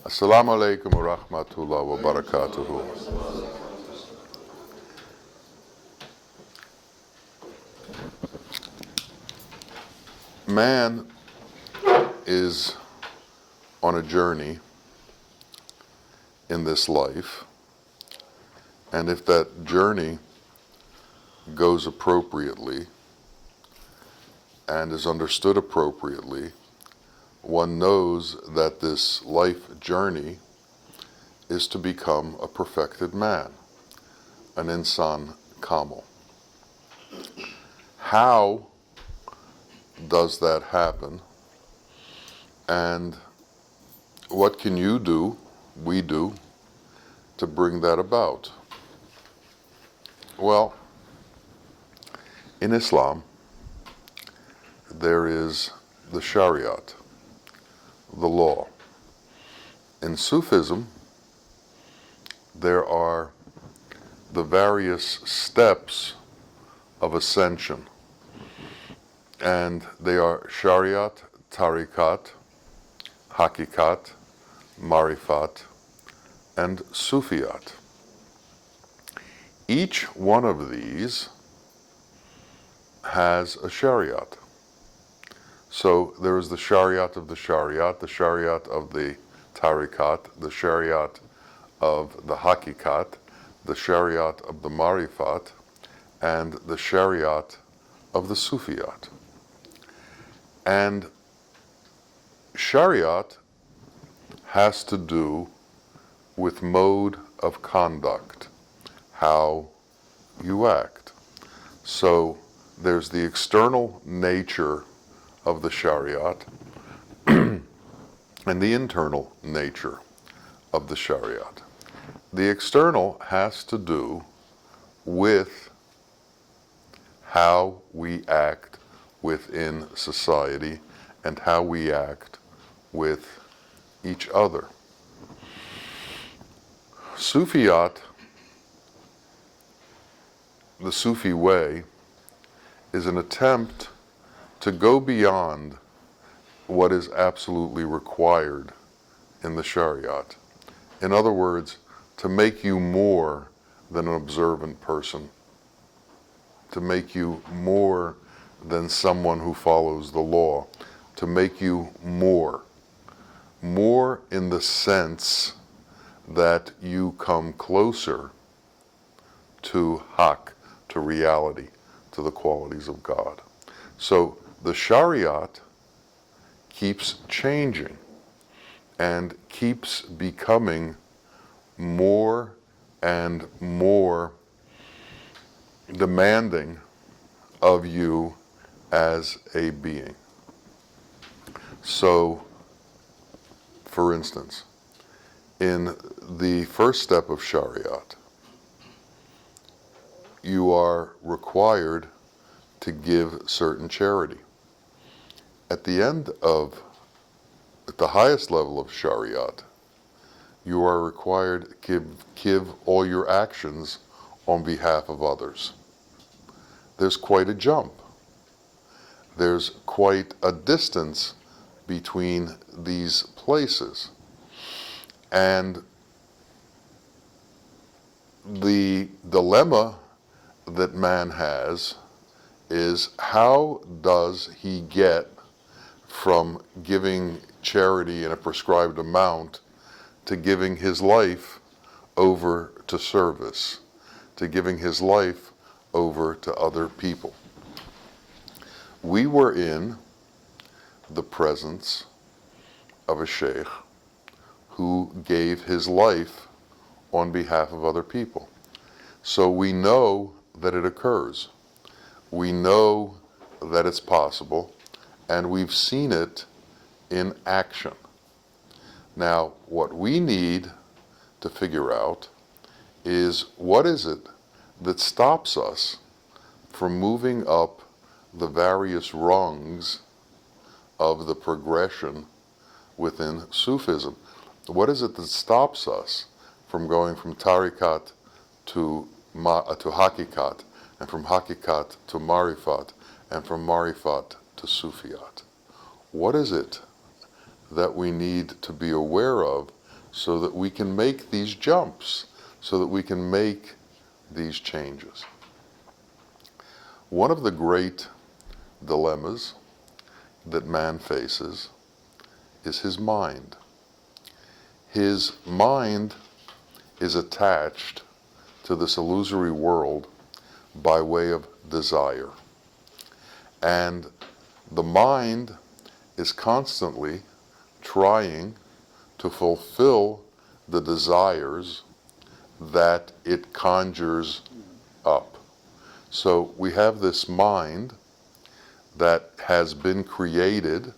Assalamu alaikum wa rahmatullah wa barakatuhu. Man is on a journey in this life, and if that journey goes appropriately and is understood appropriately, one knows that this life journey is to become a perfected man, an insan kamil. How does that happen? And what can you do, we do, to bring that about? Well, in Islam, there is the Shariat, the law. In Sufism, there are the various steps of ascension, and they are Shariat, Tariqat, Hakikat, Marifat, and Sufiyat. Each one of these has a Shariat. So there is the Shariat of the Shariat, the Shariat of the Tariqat, the Shariat of the Hakikat, the Shariat of the Marifat, and the Shariat of the Sufiyat. And Shariat has to do with mode of conduct, how you act. So there's the external nature of the Shariat and the internal nature of the Shariat. The external has to do with how we act within society and how we act with each other. Sufiyat, the Sufi way, is an attempt to go beyond what is absolutely required in the Shariat. In other words, to make you more than an observant person, to make you more than someone who follows the law, to make you more in the sense that you come closer to haq, to reality, to the qualities of God. So the Shariat keeps changing and keeps becoming more and more demanding of you as a being. So, for instance, in the first step of Shariat, you are required to give certain charity. At the highest level of Shariat, you are required to give all your actions on behalf of others. There's quite a jump. There's quite a distance between these places. And the dilemma that man has is, how does he get from giving charity in a prescribed amount to giving his life over to service, to giving his life over to other people? We were in the presence of a sheikh who gave his life on behalf of other people. So we know that it occurs. We know that it's possible, and we've seen it in action. Now, what we need to figure out is, what is it that stops us from moving up the various rungs of the progression within Sufism? What is it that stops us from going from Tariqat to Hakikat, and from Hakikat to Marifat, and from Marifat to Sufiyat? What is it that we need to be aware of so that we can make these jumps, so that we can make these changes. One of the great dilemmas that man faces is his mind. His mind is attached to this illusory world by way of desire. And the mind is constantly trying to fulfill the desires that it conjures up. So we have this mind that has been created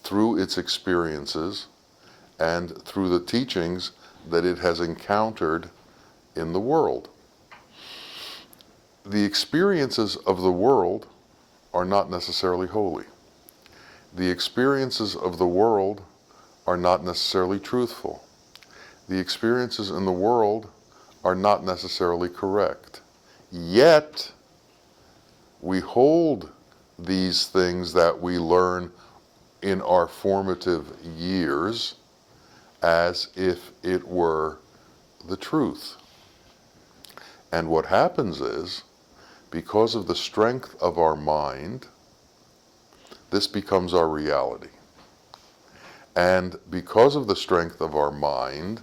through its experiences and through the teachings that it has encountered in the world. The experiences of the world are not necessarily holy. The experiences of the world are not necessarily truthful. The experiences in the world are not necessarily correct. Yet, we hold these things that we learn in our formative years as if it were the truth. And what happens is, because of the strength of our mind, this becomes our reality. And because of the strength of our mind,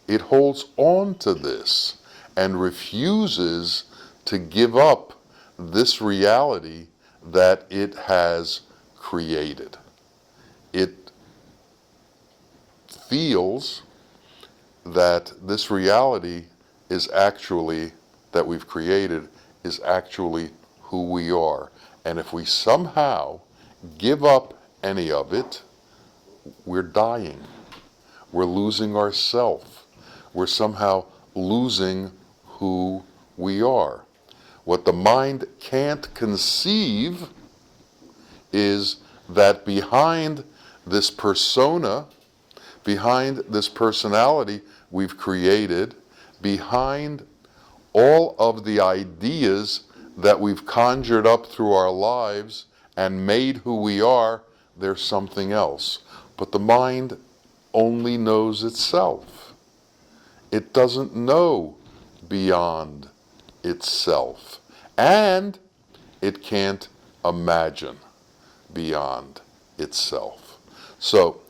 it holds on to this and refuses to give up this reality that it has created. It feels that this reality is actually, that we've created, is actually who we are. And if we somehow give up any of it, we're dying. We're losing ourself. We're somehow losing who we are. What the mind can't conceive is that behind this persona, behind this personality we've created, behind all of the ideas that we've conjured up through our lives and made who we are, there's something else. But the mind only knows itself. It doesn't know beyond itself. And it can't imagine beyond itself. So,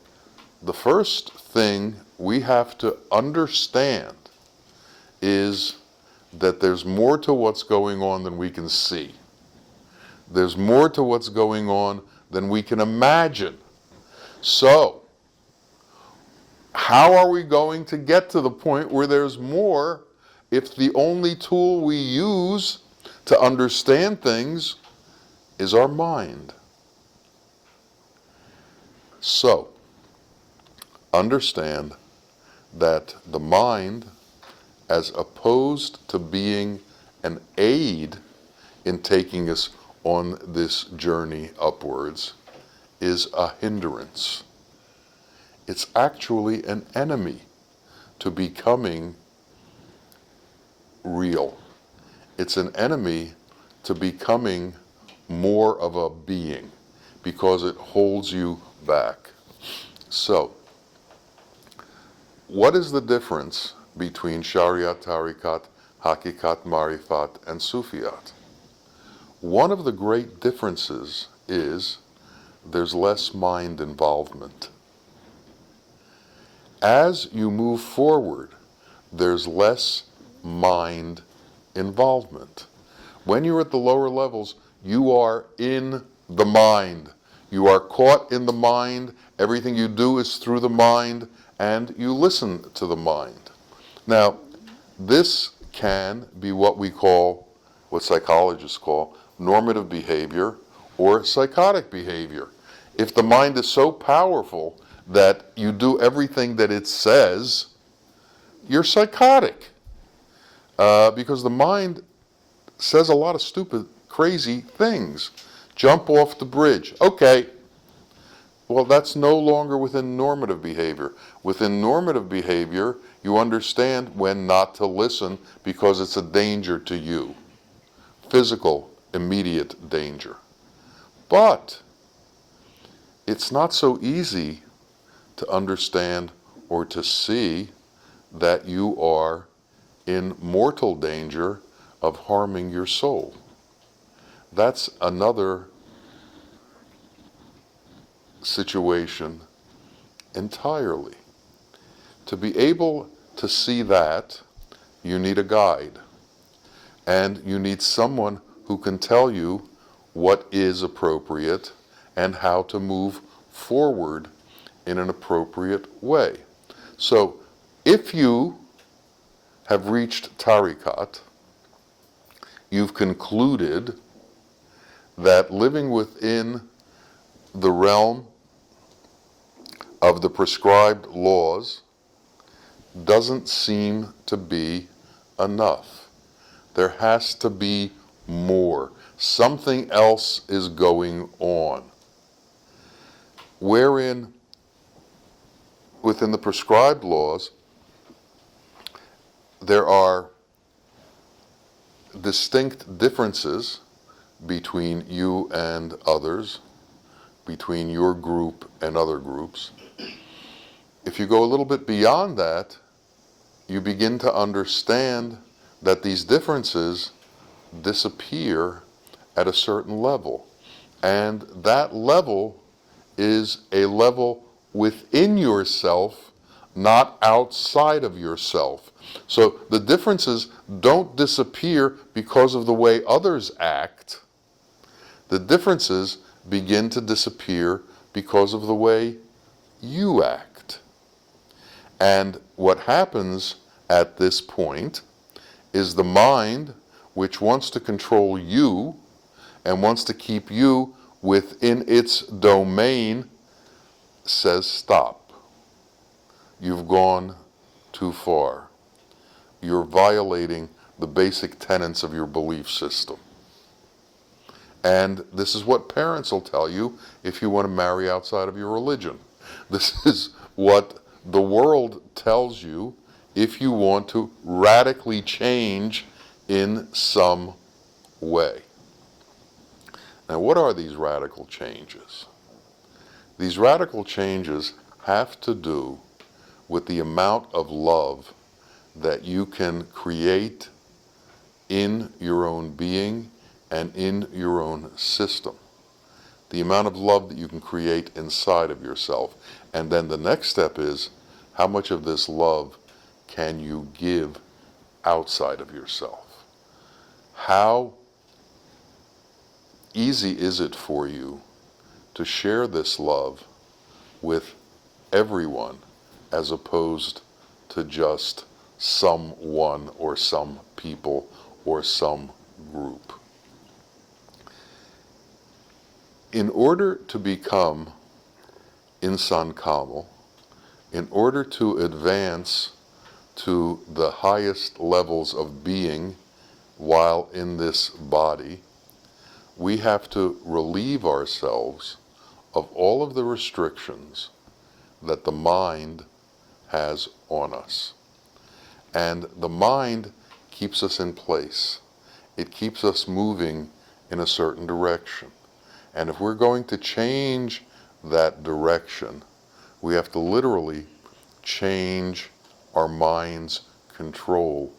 the first thing we have to understand is that there's more to what's going on than we can see. There's more to what's going on than we can imagine. So, how are we going to get to the point where there's more if the only tool we use to understand things is our mind? So, understand that the mind, as opposed to being an aid in taking us on this journey upwards, is a hindrance. It's actually an enemy to becoming real. It's an enemy to becoming more of a being because it holds you back. So, what is the difference between Shariat, Tariqat, Hakikat, Marifat, and Sufiyat? One of the great differences is there's less mind involvement. As you move forward, there's less mind involvement. When you're at the lower levels, you are in the mind. You are caught in the mind. Everything you do is through the mind, and you listen to the mind. Now, this can be what we call, what psychologists call, normative behavior or psychotic behavior. If the mind is so powerful that you do everything that it says, you're psychotic. Because the mind says a lot of stupid, crazy things. Jump off the bridge. Okay. Well, that's no longer within normative behavior. Within normative behavior, you understand when not to listen because it's a danger to you. Physical, immediate danger. But it's not so easy to understand or to see that you are in mortal danger of harming your soul. That's another situation entirely. To be able to see that, you need a guide. And you need someone who can tell you what is appropriate and how to move forward in an appropriate way. So, if you have reached tariqat, you've concluded that living within the realm of the prescribed laws doesn't seem to be enough. There has to be more. Something else is going on. Wherein, within the prescribed laws, there are distinct differences between you and others, between your group and other groups. If you go a little bit beyond that, you begin to understand that these differences disappear at a certain level. And that level is a level within yourself, not outside of yourself. So the differences don't disappear because of the way others act. The differences begin to disappear because of the way you act. And what happens at this point is the mind, which wants to control you and wants to keep you within its domain, says stop. You've gone too far. You're violating the basic tenets of your belief system. And this is what parents will tell you if you want to marry outside of your religion. This is what the world tells you if you want to radically change in some way. Now, what are these radical changes? These radical changes have to do with the amount of love that you can create in your own being and in your own system. The amount of love that you can create inside of yourself. And then the next step is, how much of this love can you give outside of yourself? How easy is it for you to share this love with everyone as opposed to just someone or some people or some group? In order to become Insan Kamil, in order to advance to the highest levels of being while in this body, we have to relieve ourselves of all of the restrictions that the mind has on us. And the mind keeps us in place. It keeps us moving in a certain direction. And if we're going to change that direction, we have to literally change our mind's control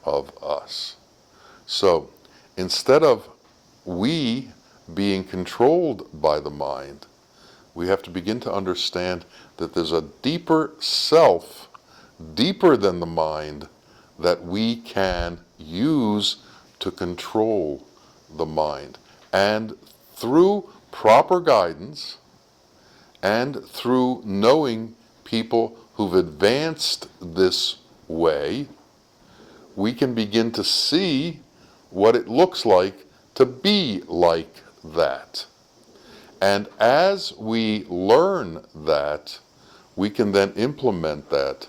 of us. So instead of we being controlled by the mind, we have to begin to understand that there's a deeper self, deeper than the mind, that we can use to control the mind. And through proper guidance and through knowing people who've advanced this way, we can begin to see what it looks like to be like that. And as we learn that, we can then implement that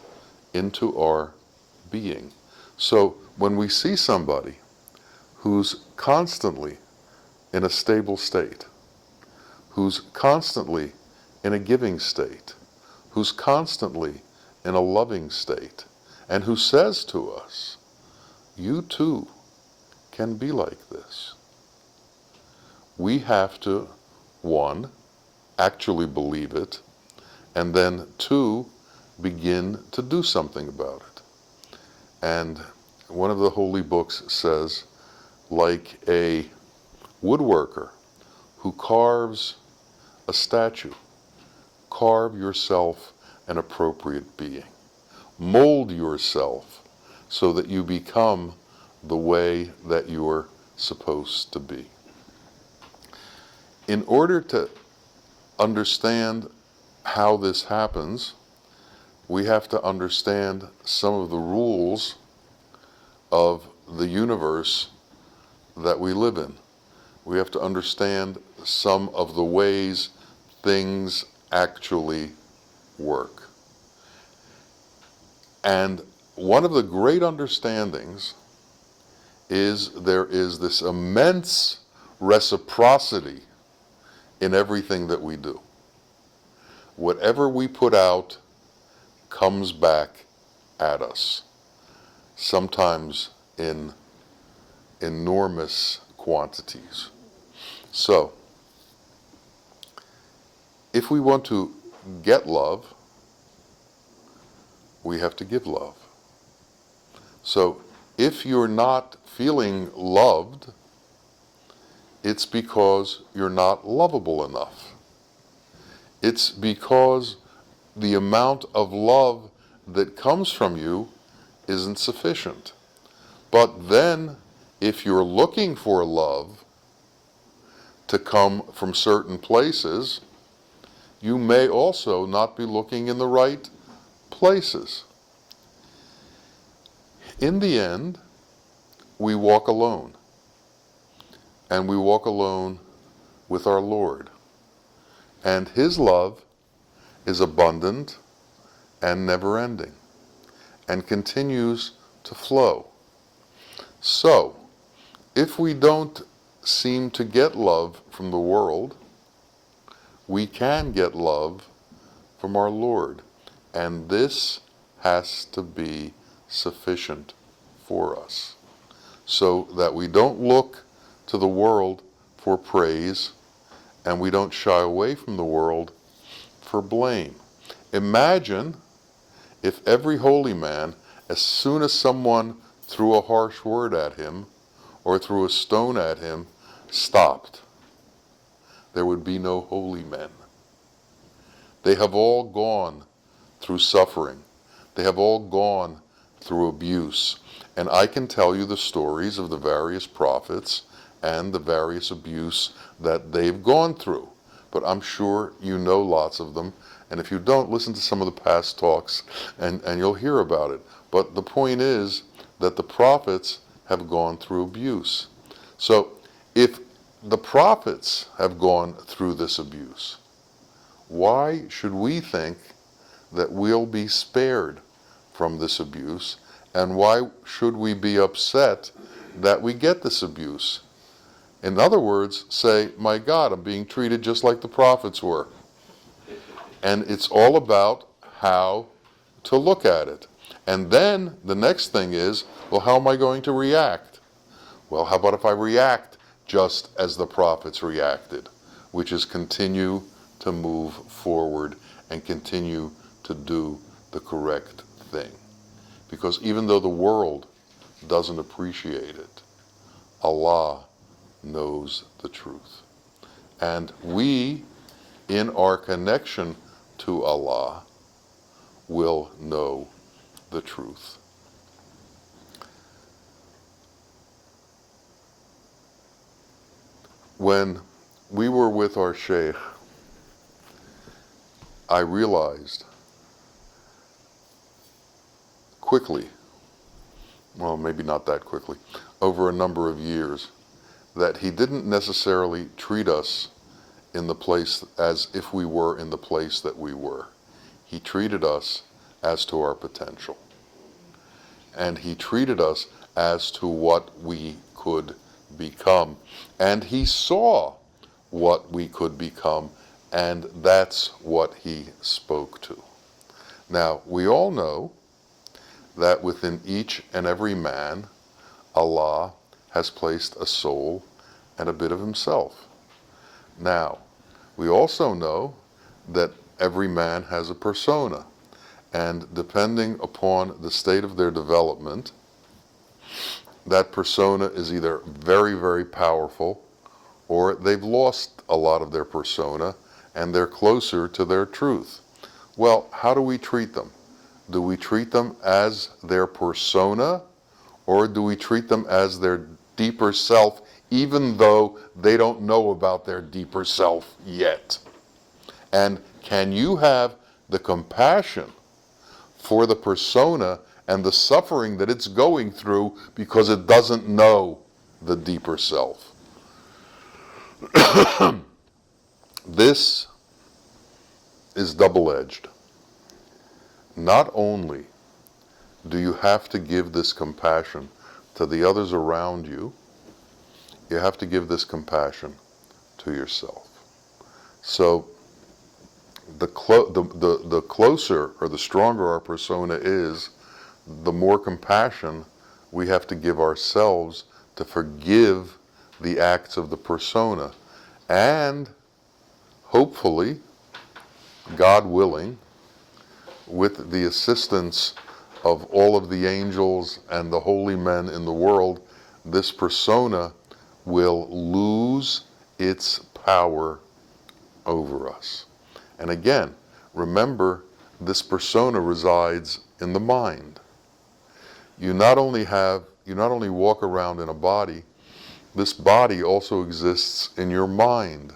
into our being. So when we see somebody who's constantly in a stable state, who's constantly in a giving state, who's constantly in a loving state, and who says to us, you too can be like this, we have to, one, actually believe it, and then two, begin to do something about it. And one of the holy books says, like a woodworker who carves a statue, carve yourself an appropriate being. Mold yourself so that you become the way that you're supposed to be. In order to understand how this happens, we have to understand some of the rules of the universe that we live in. We have to understand some of the ways things actually work. And one of the great understandings is there is this immense reciprocity in everything that we do. Whatever we put out comes back at us, sometimes in enormous quantities. So, if we want to get love, we have to give love. So, if you're not feeling loved, it's because you're not lovable enough. It's because the amount of love that comes from you isn't sufficient. But then, if you're looking for love to come from certain places, you may also not be looking in the right places. In the end, we walk alone. And we walk alone with our Lord. And His love is abundant and never-ending, and continues to flow. So, if we don't seem to get love from the world, we can get love from our Lord. And this has to be sufficient for us, so that we don't look to the world for praise, and we don't shy away from the world for blame. Imagine if every holy man, as soon as someone threw a harsh word at him or threw a stone at him, stopped. There would be no holy men. They have all gone through suffering. They have all gone through abuse. And I can tell you the stories of the various prophets and the various abuse that they've gone through. But I'm sure you know lots of them. And if you don't, listen to some of the past talks and you'll hear about it. But the point is that the prophets have gone through abuse. So if the prophets have gone through this abuse, why should we think that we'll be spared from this abuse? And why should we be upset that we get this abuse? In other words, say, my God, I'm being treated just like the prophets were. And it's all about how to look at it. And then the next thing is, well, how am I going to react? Well, how about if I react just as the prophets reacted, which is continue to move forward and continue to do the correct thing. Because even though the world doesn't appreciate it, Allah knows the truth. And we, in our connection to Allah, will know the truth. When we were with our Sheikh, I realized quickly, well, maybe not that quickly, over a number of years, that he didn't necessarily treat us in the place as if we were in the place that we were. He treated us as to our potential. And he treated us as to what we could become. And he saw what we could become, and that's what he spoke to. Now, we all know that within each and every man, Allah has placed a soul and a bit of himself. Now, we also know that every man has a persona, And depending upon the state of their development, that persona is either very, very powerful, or they've lost a lot of their persona and they're closer to their truth. Well, how do we treat them? Do we treat them as their persona, or do we treat them as their deeper self, even though they don't know about their deeper self yet? And can you have the compassion for the persona and the suffering that it's going through because it doesn't know the deeper self? This is double-edged. Not only do you have to give this compassion to the others around you, you have to give this compassion to yourself. So the closer or the stronger our persona is, the more compassion we have to give ourselves to forgive the acts of the persona. And hopefully, God willing, with the assistance of all of the angels and the holy men in the world, this persona will lose its power over us. And again, remember, this persona resides in the mind. You not only walk around in a body, this body also exists in your mind.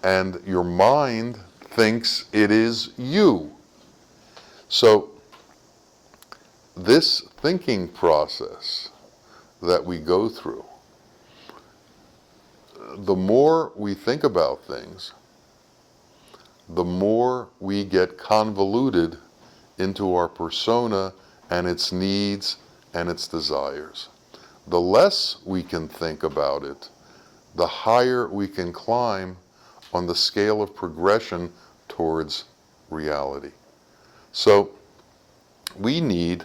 And your mind thinks it is you. So this thinking process that we go through, the more we think about things, the more we get convoluted into our persona and its needs and its desires. The less we can think about it, the higher we can climb on the scale of progression towards reality. So we need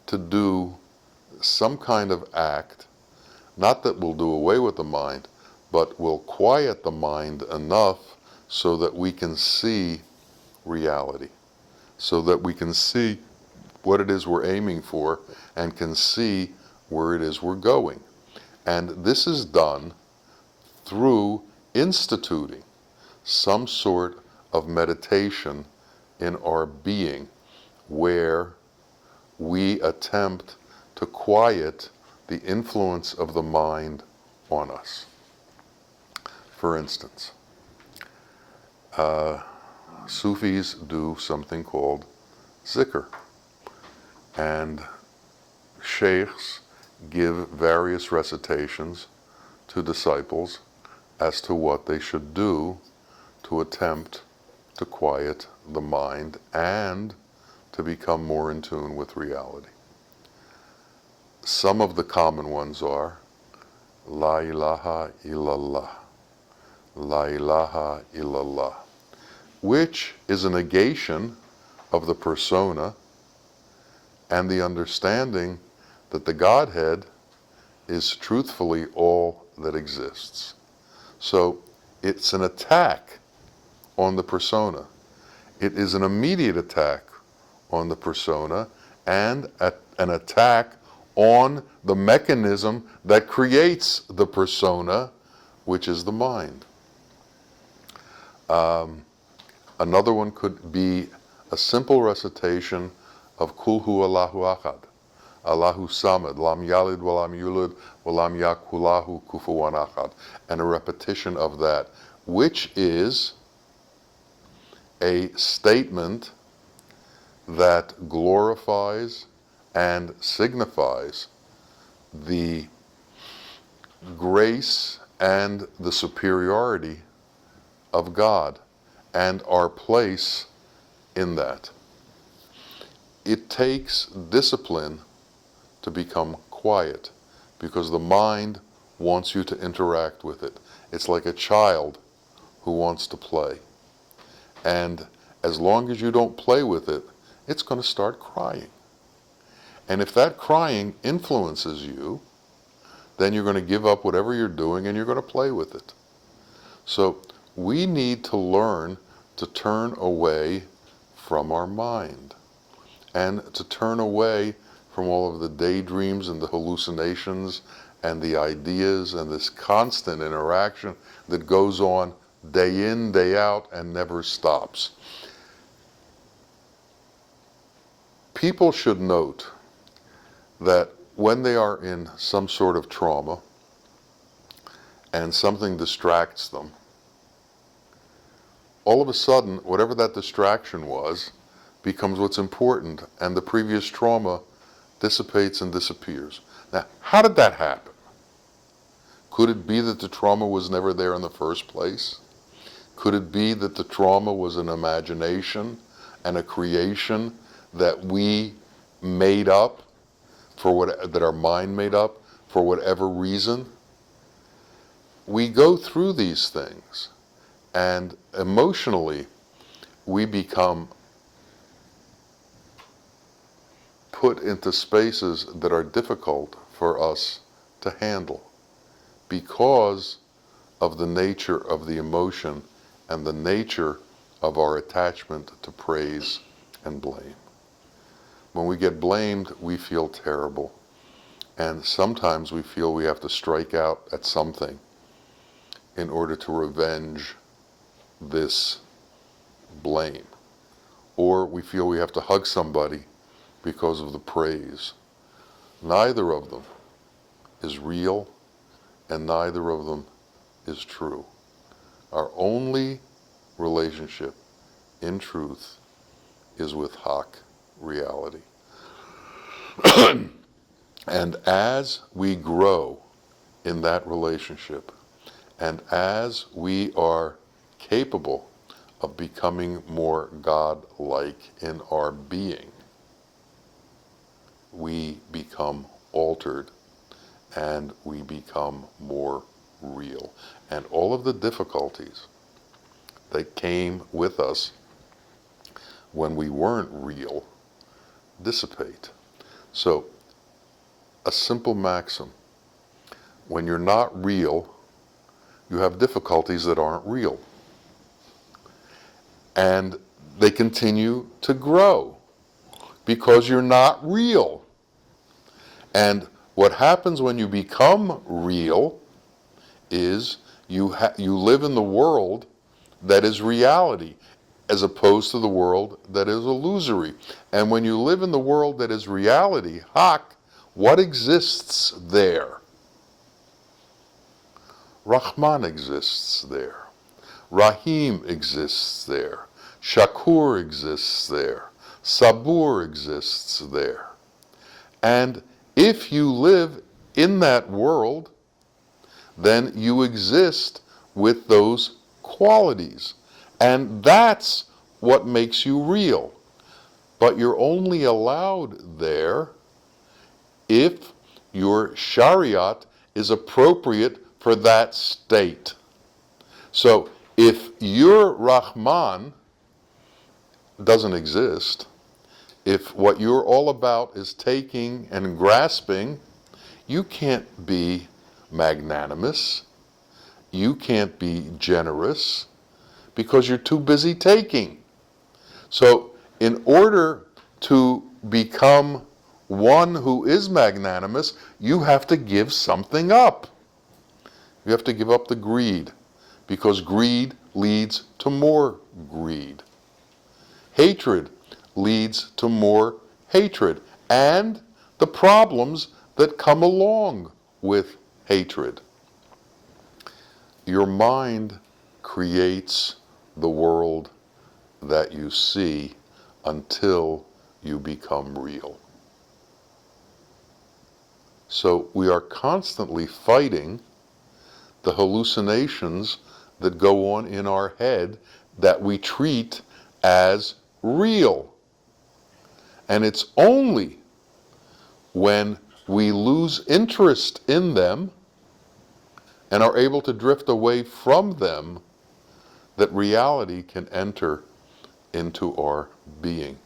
to do some kind of act, not that we'll do away with the mind, but will quiet the mind enough so that we can see reality, so that we can see what it is we're aiming for and can see where it is we're going. And this is done through instituting some sort of meditation in our being, where we attempt to quiet the influence of the mind on us. For instance, Sufis do something called zikr, and sheikhs give various recitations to disciples as to what they should do to attempt to quiet the mind and to become more in tune with reality. Some of the common ones are La ilaha illallah, La ilaha illallah, which is a negation of the persona and the understanding that the Godhead is truthfully all that exists. So it's an attack on the persona. It is an immediate attack on the persona and an attack on the mechanism that creates the persona, which is the mind. Another one could be a simple recitation of Kul Hu Allahu Achad, Allahu Samad, Lam Yalid Walam Yulad Walam Yakul Lahu Kufuwan Achad, and a repetition of that, which is a statement that glorifies and signifies the grace and the superiority of God and our place in that. It takes discipline to become quiet, because the mind wants you to interact with it. It's like a child who wants to play. And as long as you don't play with it, it's going to start crying. And if that crying influences you, then you're going to give up whatever you're doing and you're going to play with it. So we need to learn to turn away from our mind. and to turn away from all of the daydreams and the hallucinations and the ideas and this constant interaction that goes on day in, day out, and never stops. People should note that when they are in some sort of trauma and something distracts them, all of a sudden, whatever that distraction was becomes what's important, and the previous trauma dissipates and disappears. Now, how did that happen? Could it be that the trauma was never there in the first place? Could it be that the trauma was an imagination and a creation that we made up, that our mind made up for whatever reason? We go through these things, and emotionally we become put into spaces that are difficult for us to handle because of the nature of the emotion and the nature of our attachment to praise and blame. When we get blamed, we feel terrible. And sometimes we feel we have to strike out at something in order to revenge this blame. Or we feel we have to hug somebody because of the praise. Neither of them is real, and neither of them is true. Our only relationship in truth is with Hak, reality. And as we grow in that relationship, and as we are capable of becoming more God-like in our being, we become altered and we become more real. And all of the difficulties that came with us when we weren't real dissipate. So, a simple maxim: when you're not real, you have difficulties that aren't real. And they continue to grow because you're not real. And what happens when you become real is you live in the world that is reality, as opposed to the world that is illusory. And when you live in the world that is reality, Hak, what exists there? Rahman exists there. Rahim exists there. Shakur exists there. Sabur exists there. And if you live in that world, then you exist with those qualities. And that's what makes you real. But you're only allowed there if your shariat is appropriate for that state. So if your Rahman doesn't exist, if what you're all about is taking and grasping, you can't be magnanimous, you can't be generous, because you're too busy taking. So in order to become one who is magnanimous, you have to give something up. You have to give up the greed, because greed leads to more greed. Hatred leads to more hatred, and the problems that come along with hatred. Your mind creates the world that you see until you become real. So we are constantly fighting the hallucinations that go on in our head that we treat as real. And it's only when we lose interest in them and are able to drift away from them that reality can enter into our being.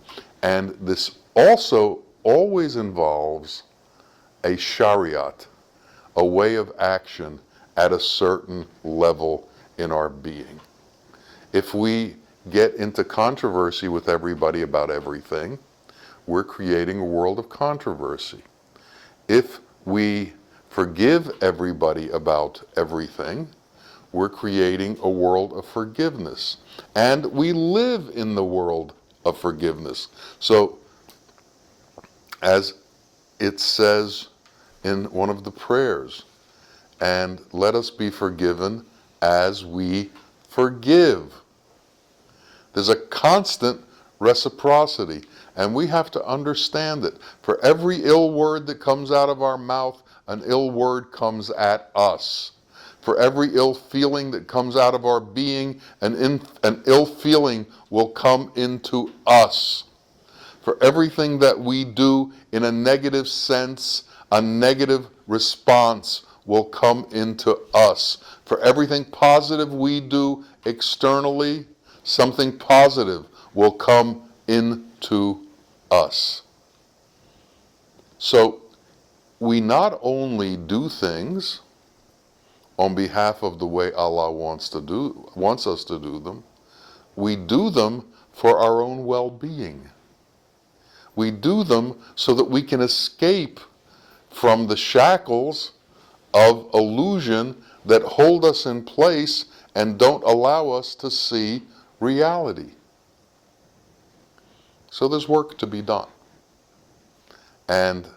And this also always involves a shariat, a way of action at a certain level in our being. If we get into controversy with everybody about everything, we're creating a world of controversy. If we forgive everybody about everything, we're creating a world of forgiveness. And we live in the world of forgiveness. So, as it says in one of the prayers, and let us be forgiven as we forgive. There's a constant reciprocity, and we have to understand that for every ill word that comes out of our mouth, an ill word comes at us. For every ill feeling that comes out of our being, an ill feeling will come into us. For everything that we do in a negative sense, a negative response will come into us. For everything positive we do externally, something positive will come into us. So we not only do things on behalf of the way Allah wants us to do them, we do them for our own well-being. We do them so that we can escape from the shackles of illusion that hold us in place and don't allow us to see reality. So there's work to be done. And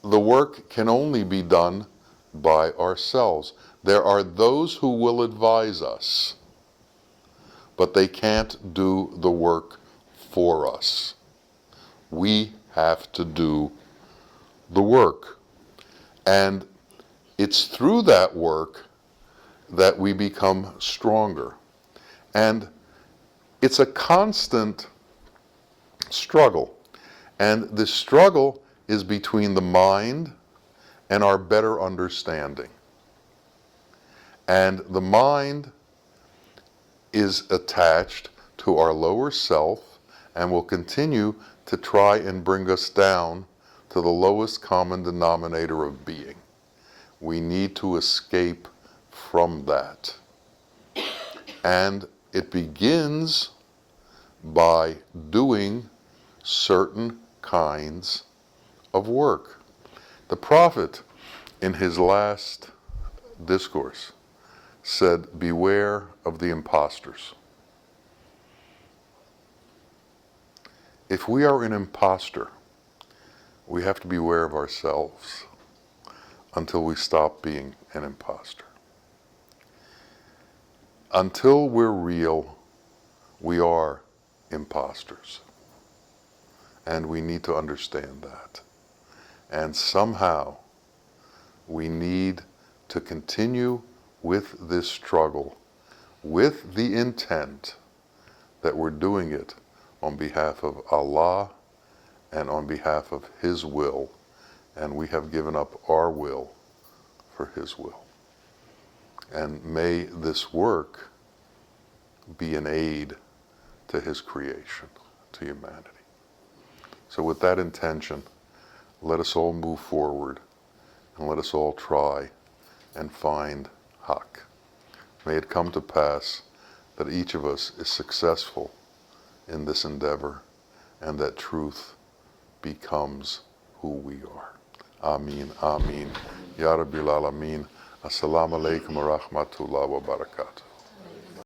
the work can only be done by ourselves. There are those who will advise us, but they can't do the work for us. We have to do the work. And it's through that work that we become stronger. And it's a constant struggle. And this struggle is between the mind and our better understanding. And the mind is attached to our lower self and will continue to try and bring us down to the lowest common denominator of being. We need to escape from that. And it begins by doing certain kinds of work. The Prophet, in his last discourse, said, "Beware of the imposters." If we are an imposter, we have to beware of ourselves until we stop being an imposter. Until we're real, we are imposters. And we need to understand that. And somehow, we need to continue with this struggle with the intent that we're doing it on behalf of Allah and on behalf of His will, and we have given up our will for His will. And may this work be an aid to His creation, to humanity. So with that intention, let us all move forward and let us all try and find Haqq. May it come to pass that each of us is successful in this endeavor and that truth becomes who we are. Ameen, Ameen. Ya Rabbil Alameen. Assalamu alaikum wa rahmatullahi wa barakatuh.